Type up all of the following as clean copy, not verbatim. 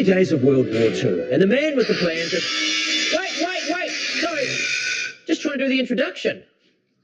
early days of World War II, and the man with the plans of... Wait! Sorry. Just trying to do the introduction.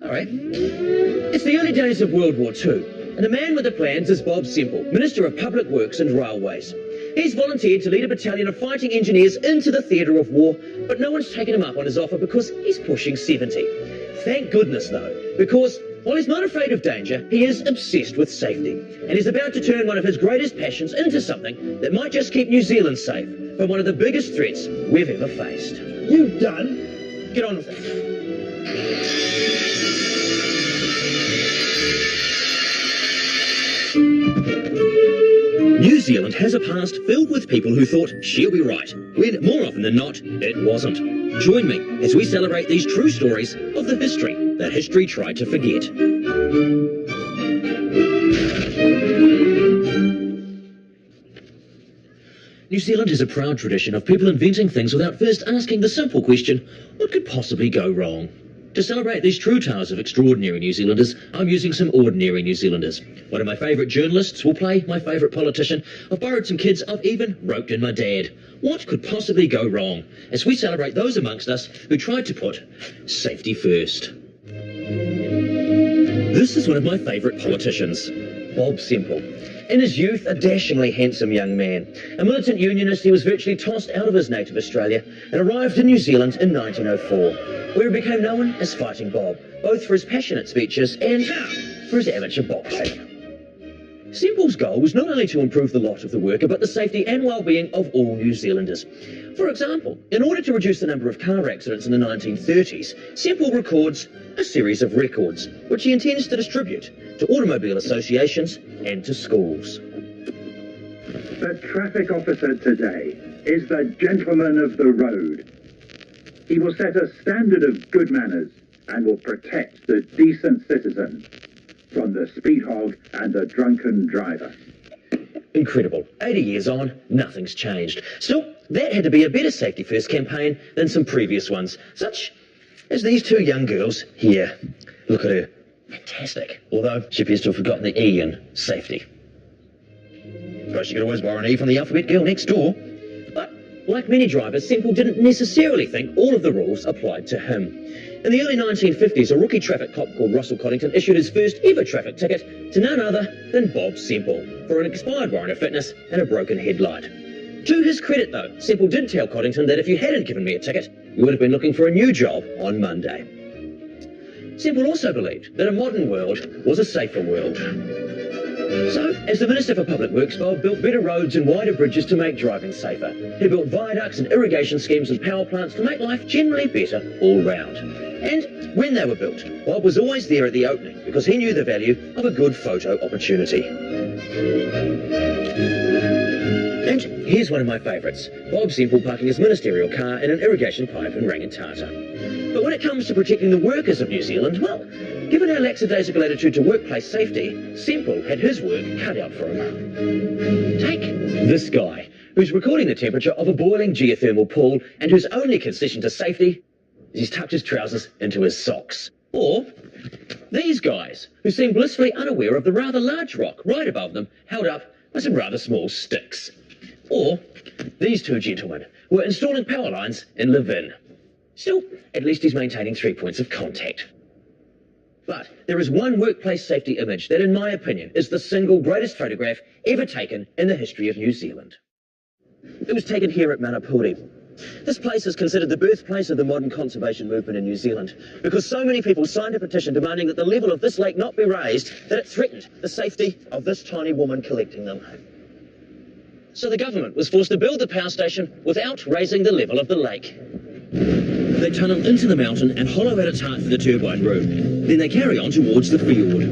All right. It's the early days of World War II, and the man with the plans is Bob Semple, Minister of Public Works and Railways. He's volunteered to lead a battalion of fighting engineers into the theatre of war, but no one's taken him up on his offer because he's pushing 70. Thank goodness, though, because while he's not afraid of danger, he is obsessed with safety, and he's about to turn one of his greatest passions into something that might just keep New Zealand safe from one of the biggest threats we've ever faced. You done? Get on with it. New Zealand has a past filled with people who thought she'll be right, when more often than not, it wasn't. Join me as we celebrate these true stories of the history that history tried to forget. New Zealand has a proud tradition of people inventing things without first asking the simple question, what could possibly go wrong? To celebrate these true tales of extraordinary New Zealanders, I'm using some ordinary New Zealanders. One of my favourite journalists will play my favourite politician. I've borrowed some kids, I've even roped in my dad. What could possibly go wrong? As we celebrate those amongst us who tried to put safety first. This is one of my favourite politicians, Bob Semple. In his youth, a dashingly handsome young man. A militant unionist, he was virtually tossed out of his native Australia and arrived in New Zealand in 1904, where he became known as Fighting Bob, both for his passionate speeches and for his amateur boxing. Semple's goal was not only to improve the lot of the worker, but the safety and well-being of all New Zealanders. For example, in order to reduce the number of car accidents in the 1930s, Semple records a series of records, which he intends to distribute to automobile associations and to schools. The traffic officer today is the gentleman of the road. He will set a standard of good manners and will protect the decent citizen from the speed hog and the drunken driver. Incredible. 80 years on, nothing's changed. Still, that had to be a better safety first campaign than some previous ones, such as these two young girls here. Look at her. Fantastic. Although she appears to have forgotten the E in safety. Suppose she could always borrow an E from the alphabet girl next door. But like many drivers, Semple didn't necessarily think all of the rules applied to him. In the early 1950s, a rookie traffic cop called Russell Coddington issued his first ever traffic ticket to none other than Bob Semple for an expired warrant of fitness and a broken headlight. To his credit, though, Semple did tell Coddington that if you hadn't given me a ticket, you would have been looking for a new job on Monday. Semple also believed that a modern world was a safer world. So, as the Minister for Public Works, Bob built better roads and wider bridges to make driving safer. He built viaducts and irrigation schemes and power plants to make life generally better all round. And when they were built, Bob was always there at the opening because he knew the value of a good photo opportunity. And here's one of my favourites, Bob Semple parking his ministerial car in an irrigation pipe in Rangitata. But when it comes to protecting the workers of New Zealand, well, given our lackadaisical attitude to workplace safety, Semple had his work cut out for him. Take this guy, who's recording the temperature of a boiling geothermal pool and whose only concession to safety is he's tucked his trousers into his socks. Or these guys, who seem blissfully unaware of the rather large rock right above them, held up by some rather small sticks. Or these two gentlemen were installing power lines in Levin. Still, at least he's maintaining 3 points of contact. But there is one workplace safety image that, in my opinion, is the single greatest photograph ever taken in the history of New Zealand. It was taken here at Manapuri. This place is considered the birthplace of the modern conservation movement in New Zealand because so many people signed a petition demanding that the level of this lake not be raised that it threatened the safety of this tiny woman collecting them. So the government was forced to build the power station without raising the level of the lake. They tunnel into the mountain and hollow out its heart for the turbine room. Then they carry on towards the fjord.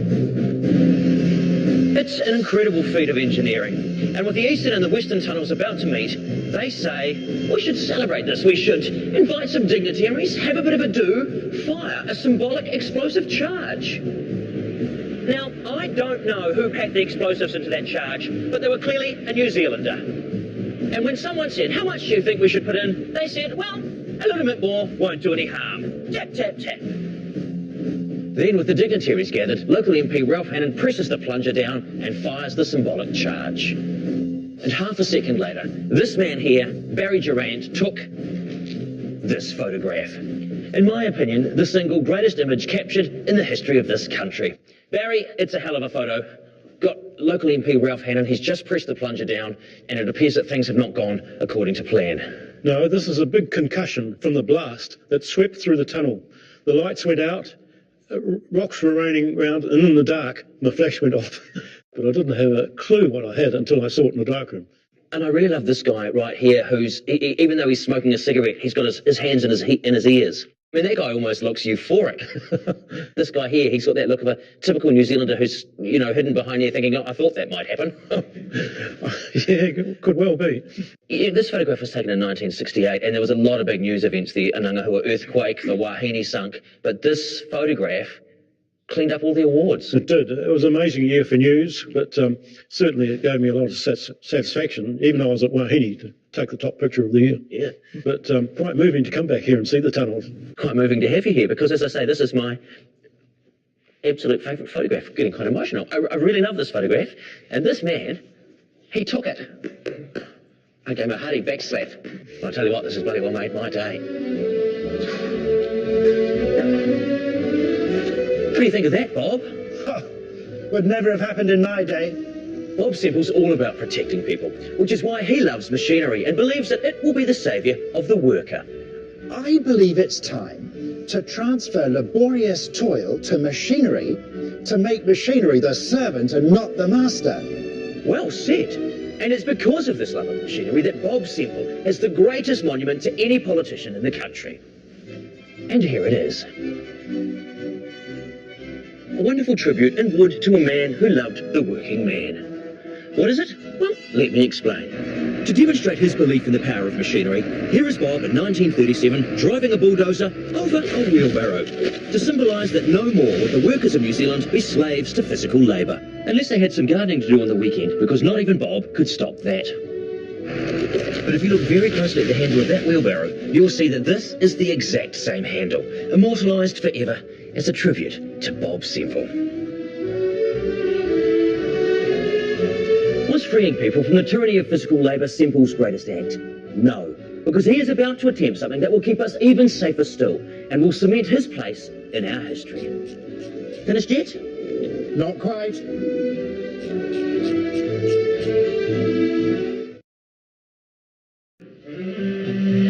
It's an incredible feat of engineering. And with the eastern and the western tunnels about to meet, they say, we should celebrate this, we should invite some dignitaries, have a bit of a do, fire a symbolic explosive charge. Now, I don't know who packed the explosives into that charge, but they were clearly a New Zealander. And when someone said, how much do you think we should put in? They said, well, a little bit more won't do any harm. Tap, tap, tap. Then, with the dignitaries gathered, local MP Ralph Hannon presses the plunger down and fires the symbolic charge. And half a second later, this man here, Barry Durant, took this photograph. In my opinion, the single greatest image captured in the history of this country. Barry, it's a hell of a photo. Got local MP Ralph Hannon, he's just pressed the plunger down, and it appears that things have not gone according to plan. No, this is a big concussion from the blast that swept through the tunnel. The lights went out, rocks were raining around, and in the dark, my flash went off. But I didn't have a clue what I had until I saw it in the darkroom. And I really love this guy right here who's, even though he's smoking a cigarette, he's got his hands in his ears. I mean, that guy almost looks euphoric. This guy here, he's got that look of a typical New Zealander who's, you know, hidden behind here thinking, oh, I thought that might happen. Yeah, could well be. Yeah, this photograph was taken in 1968, and there was a lot of big news events, the Anangahua earthquake, the Wahine sunk, but this photograph cleaned up all the awards. It did. It was an amazing year for news, but certainly it gave me a lot of satisfaction, even though I was at Wahine to take the top picture of the year. Yeah. But quite moving to come back here and see the tunnels. Quite moving to have you here, because as I say, this is my absolute favourite photograph. I'm getting quite emotional. I really love this photograph, and this man, he took it. I gave him a hearty backslap. I'll tell you what, this has bloody well made my day. What do you think of that, Bob? Would never have happened in my day. Bob Semple's all about protecting people, which is why he loves machinery and believes that it will be the saviour of the worker. I believe it's time to transfer laborious toil to machinery to make machinery the servant and not the master. Well said. And it's because of this love of machinery that Bob Semple has the greatest monument to any politician in the country. And here it is. A wonderful tribute in wood to a man who loved the working man. What is it? Well, let me explain. To demonstrate his belief in the power of machinery, here is Bob in 1937 driving a bulldozer over a wheelbarrow to symbolise that no more would the workers of New Zealand be slaves to physical labour, unless they had some gardening to do on the weekend, because not even Bob could stop that. But if you look very closely at the handle of that wheelbarrow, you'll see that this is the exact same handle, immortalised forever as a tribute to Bob Semple. Was freeing people from the tyranny of physical labour Semple's greatest act? No, because he is about to attempt something that will keep us even safer still and will cement his place in our history. Finished yet? Not quite.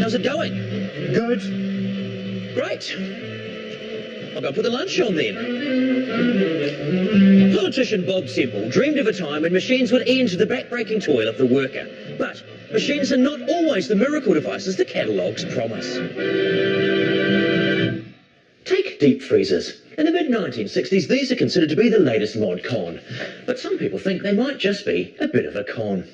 How's it going? Good. Great. I'll go put the lunch on then. Politician Bob Semple dreamed of a time when machines would end the back-breaking toil of the worker. But machines are not always the miracle devices the catalogues promise. Take deep freezers. In the mid-1960s, these are considered to be the latest mod con. But some people think they might just be a bit of a con.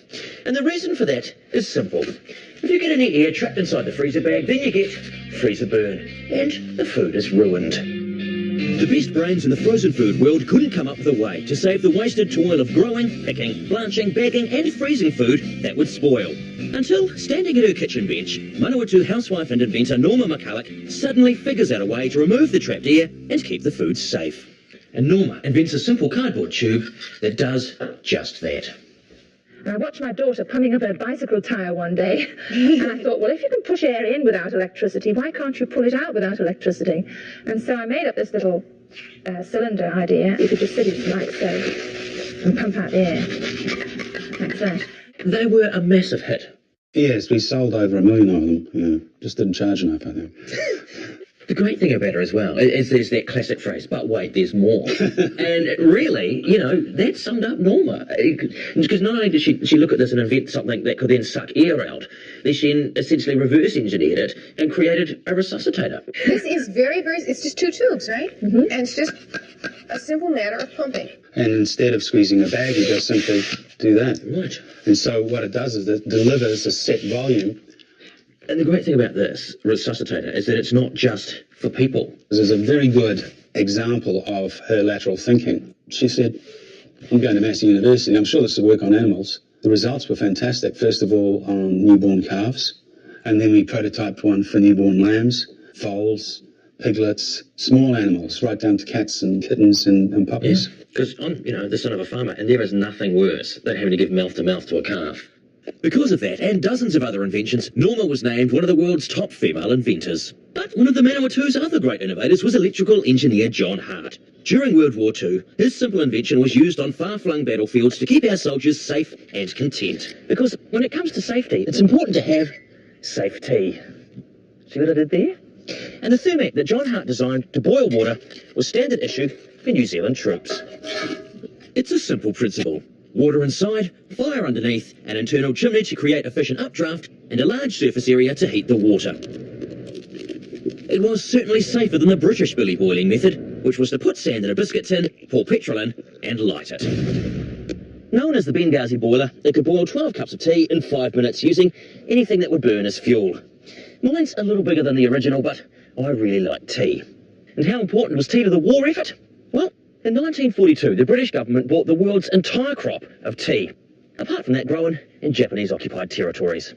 And the reason for that is simple. If you get any air trapped inside the freezer bag, then you get freezer burn. And the food is ruined. The best brains in the frozen food world couldn't come up with a way to save the wasted toil of growing, picking, blanching, bagging and freezing food that would spoil. Until, standing at her kitchen bench, Manawatu housewife and inventor Norma McCulloch suddenly figures out a way to remove the trapped air and keep the food safe. And Norma invents a simple cardboard tube that does just that. I watched my daughter pumping up her bicycle tyre one day, and I thought, well, if you can push air in without electricity, why can't you pull it out without electricity? And so I made up this little cylinder idea. You could just sit it like so and pump out air, like that. They were a massive hit. Yes, we sold over 1 million of them. Yeah, just didn't charge enough, I think. The great thing about her as well is there's that classic phrase, but wait, there's more. And really, you know, that summed up Norma. Because not only did she look at this and invent something that could then suck air out, then she essentially reverse engineered it and created a resuscitator. This is very, it's just 2 tubes, right? Mm-hmm. And it's just a simple matter of pumping. And instead of squeezing a bag, you just simply do that. Right. And so what it does is it delivers a set volume. And the great thing about this resuscitator is that it's not just for people. There's a very good example of her lateral thinking. She said, I'm going to Massey University. I'm sure this will work on animals. The results were fantastic. First of all, on newborn calves. And then we prototyped one for newborn lambs, foals, piglets, small animals, right down to cats and kittens and puppies. Because I'm, the son of a farmer, and there is nothing worse than having to give mouth to a calf. Because of that, and dozens of other inventions, Norma was named one of the world's top female inventors. But one of the Manawatu's other great innovators was electrical engineer John Hart. During World War II, his simple invention was used on far-flung battlefields to keep our soldiers safe and content. Because when it comes to safety, it's important to have safety. See what I did there? And the thermac that John Hart designed to boil water was standard issue for New Zealand troops. It's a simple principle. Water inside, fire underneath, an internal chimney to create efficient updraft, and a large surface area to heat the water. It was certainly safer than the British billy boiling method, which was to put sand in a biscuit tin, pour petrol in, and light it. Known as the Benghazi boiler, it could boil 12 cups of tea in 5 minutes using anything that would burn as fuel. Mine's a little bigger than the original, but I really like tea. And how important was tea to the war effort? Well, in 1942, the British government bought the world's entire crop of tea, apart from that grown in Japanese-occupied territories.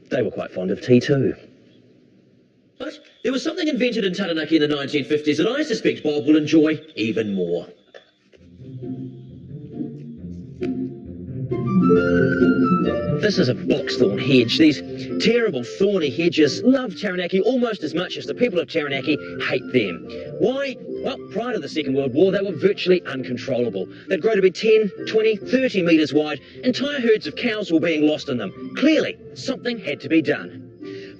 They were quite fond of tea too. But there was something invented in Taranaki in the 1950s that I suspect Bob will enjoy even more. This is a boxthorn hedge. These terrible thorny hedges love Taranaki almost as much as the people of Taranaki hate them. Why? Well, prior to the Second World War, they were virtually uncontrollable. They'd grow to be 10, 20, 30 metres wide. Entire herds of cows were being lost in them. Clearly, something had to be done.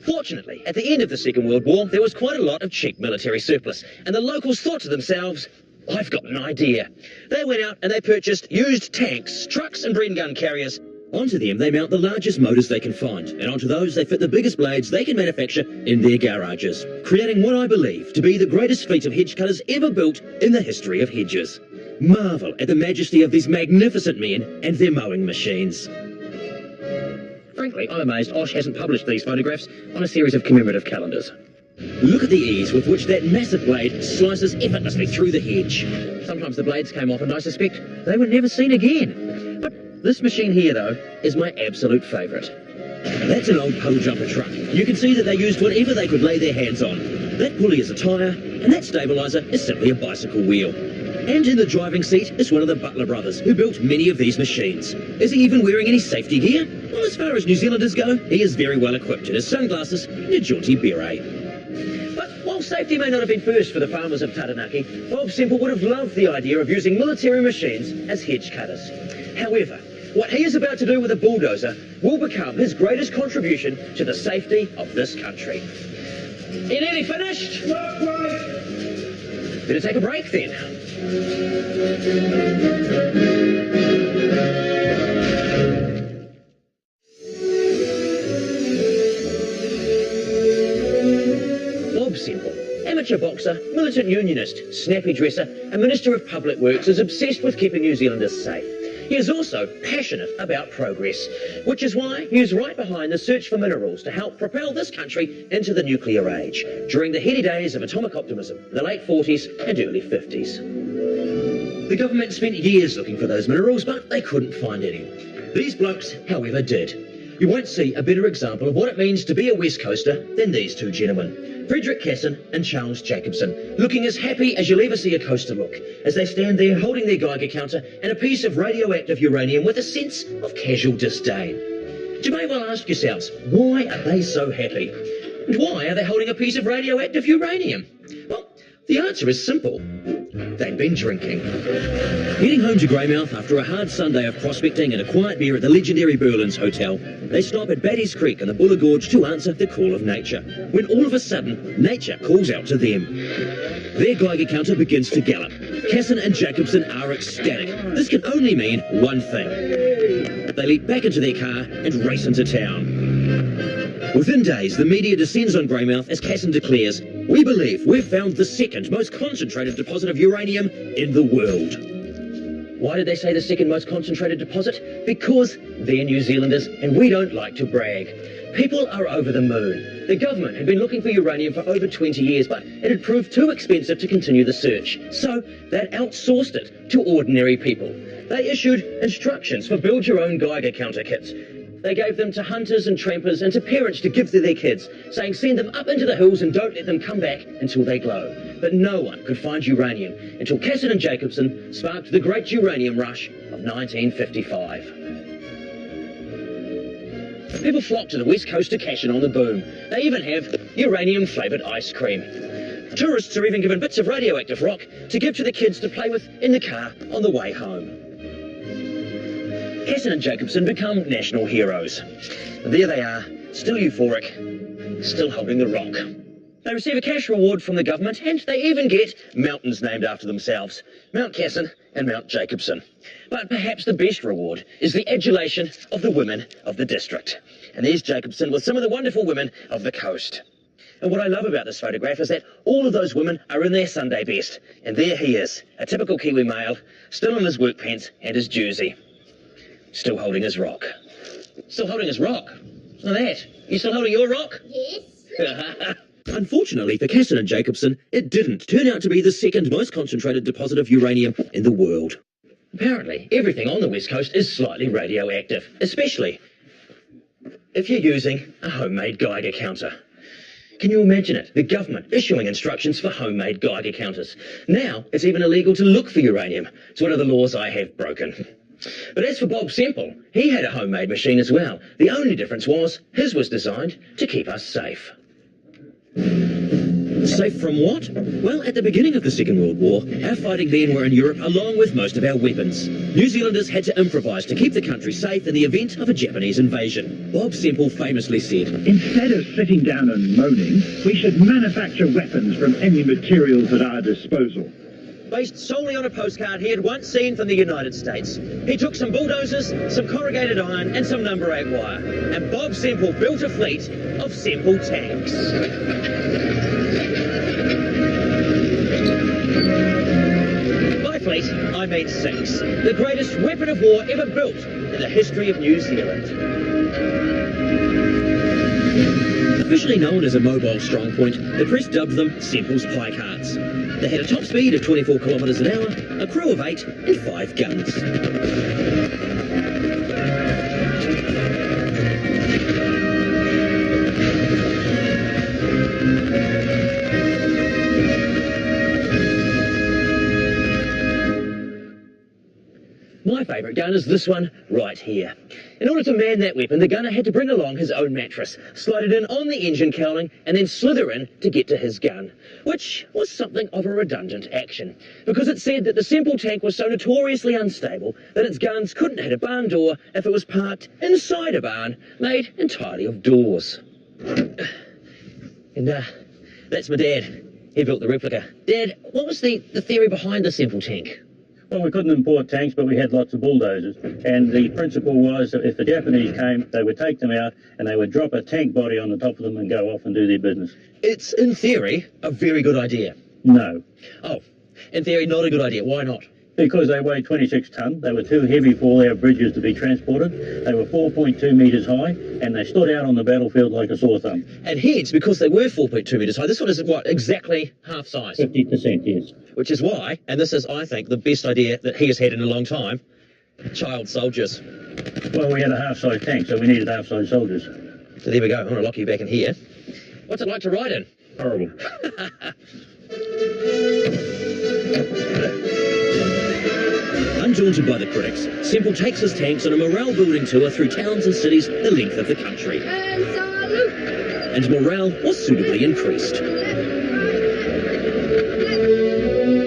Fortunately, at the end of the Second World War, there was quite a lot of cheap military surplus, and the locals thought to themselves, I've got an idea. They went out and they purchased used tanks, trucks and Bren gun carriers. Onto them they mount the largest motors they can find, and onto those they fit the biggest blades they can manufacture in their garages, creating what I believe to be the greatest fleet of hedge cutters ever built in the history of hedges. Marvel at the majesty of these magnificent men and their mowing machines. Frankly, I'm amazed Osh hasn't published these photographs on a series of commemorative calendars. Look at the ease with which that massive blade slices effortlessly through the hedge. Sometimes the blades came off and I suspect they were never seen again. But this machine here, though, is my absolute favourite. That's an old puddle jumper truck. You can see that they used whatever they could lay their hands on. That pulley is a tyre, and that stabiliser is simply a bicycle wheel. And in the driving seat is one of the Butler brothers, who built many of these machines. Is he even wearing any safety gear? Well, as far as New Zealanders go, he is very well equipped in his sunglasses and a jaunty beret. But while safety may not have been first for the farmers of Taranaki, Bob Semple would have loved the idea of using military machines as hedge cutters. However, what he is about to do with a bulldozer will become his greatest contribution to the safety of this country. You nearly finished? Not quite. Better take a break then. Bob Semple, amateur boxer, militant unionist, snappy dresser, and Minister of Public Works, is obsessed with keeping New Zealanders safe. He is also passionate about progress, which is why he is right behind the search for minerals to help propel this country into the nuclear age during the heady days of atomic optimism in the late 40s and early 50s. The government spent years looking for those minerals, but they couldn't find any. These blokes, however, did. You won't see a better example of what it means to be a West Coaster than these two gentlemen, Frederick Casson and Charles Jacobson, looking as happy as you'll ever see a coaster look, as they stand there holding their Geiger counter and a piece of radioactive uranium with a sense of casual disdain. You may well ask yourselves, why are they so happy? And why are they holding a piece of radioactive uranium? Well, the answer is simple. They'd been drinking. Heading home to Greymouth after a hard Sunday of prospecting and a quiet beer at the legendary Berlin's Hotel, they stop at Batty's Creek in the Buller Gorge to answer the call of nature, when all of a sudden, nature calls out to them. Their Geiger counter begins to gallop. Casson and Jacobson are ecstatic. This can only mean one thing. They leap back into their car and race into town. Within days, the media descends on Greymouth as Casson declares, "We believe we've found the second most concentrated deposit of uranium in the world." Why did they say the second most concentrated deposit? Because they're New Zealanders and we don't like to brag. People are over the moon. The government had been looking for uranium for over 20 years, but it had proved too expensive to continue the search. So they'd outsourced it to ordinary people. They issued instructions for build-your-own Geiger counter kits. They gave them to hunters and trampers and to parents to give to their kids, saying send them up into the hills and don't let them come back until they glow. But no one could find uranium until Casson and Jacobson sparked the great uranium rush of 1955. People flock to the West Coast to cash in on the boom. They even have uranium-flavoured ice cream. Tourists are even given bits of radioactive rock to give to the kids to play with in the car on the way home. Casson and Jacobson become national heroes. There they are, still euphoric, still holding the rock. They receive a cash reward from the government, and they even get mountains named after themselves, Mount Casson and Mount Jacobson. But perhaps the best reward is the adulation of the women of the district. And there's Jacobson with some of the wonderful women of the coast. And what I love about this photograph is that all of those women are in their Sunday best. And there he is, a typical Kiwi male, still in his work pants and his jersey. Still holding his rock. Still holding his rock? Look at that. You still holding your rock? Yes. Unfortunately for Casson and Jacobson, it didn't turn out to be the second most concentrated deposit of uranium in the world. Apparently, everything on the West Coast is slightly radioactive, especially if you're using a homemade Geiger counter. Can you imagine it? The government issuing instructions for homemade Geiger counters. Now, it's even illegal to look for uranium. It's one of the laws I have broken. But as for Bob Semple, he had a homemade machine as well. The only difference was his was designed to keep us safe. Safe from what? Well, at the beginning of the Second World War, our fighting men were in Europe along with most of our weapons. New Zealanders had to improvise to keep the country safe in the event of a Japanese invasion. Bob Semple famously said, Instead of sitting down and moaning, we should manufacture weapons from any materials at our disposal. based solely on a postcard he had once seen from the United States. He took some bulldozers, some corrugated iron and some number 8 wire, and Bob Semple built a fleet of Semple tanks. By fleet, I mean 6, the greatest weapon of war ever built in the history of New Zealand. Officially known as a mobile strong point, the press dubbed them Semple's Pie Carts. They had a top speed of 24 kilometres an hour, a crew of 8 and 5 guns. My favourite gun is this one right here. In order to man that weapon, the gunner had to bring along his own mattress, slide it in on the engine cowling, and then slither in to get to his gun, which was something of a redundant action, because it said that the Semple tank was so notoriously unstable that its guns couldn't hit a barn door if it was parked inside a barn made entirely of doors. And that's my dad. He built the replica. Dad, what was the theory behind the Semple tank? Well, we couldn't import tanks, but we had lots of bulldozers. And the principle was that if the Japanese came, they would take them out and they would drop a tank body on the top of them and go off and do their business. It's, in theory, a very good idea. No. Oh, in theory, not a good idea. Why not? Because they weighed 26 tonne, they were too heavy for all our bridges to be transported, they were 4.2 metres high, and they stood out on the battlefield like a sore thumb. And heads, because they were 4.2 metres high, this one is, what, exactly half size? 50%, yes. Which is why, and this is, I think, the best idea that he has had in a long time, child soldiers. Well, we had a half-size tank, so we needed half-size soldiers. So there we go, I'm going to lock you back in here. What's it like to ride in? Horrible. Undaunted by the critics, Semple takes his tanks on a morale-building tour through towns and cities the length of the country. And salute! And morale was suitably increased.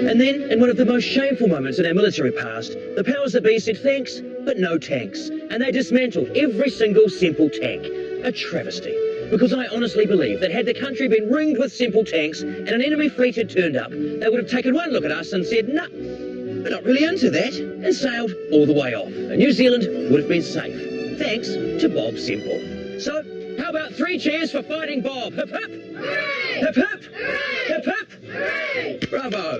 And then, in one of the most shameful moments in our military past, the powers that be said thanks, but no tanks. And they dismantled every single Semple tank. A travesty. Because I honestly believe that had the country been ringed with Semple tanks and an enemy fleet had turned up, they would have taken one look at us and said, "No, we're not really into that," and sailed all the way off. And New Zealand would have been safe, thanks to Bob Semple. So, how about 3 cheers for fighting Bob? Hip hip! Hooray! Hip hip! Hooray! Hip hip! Hooray! Bravo!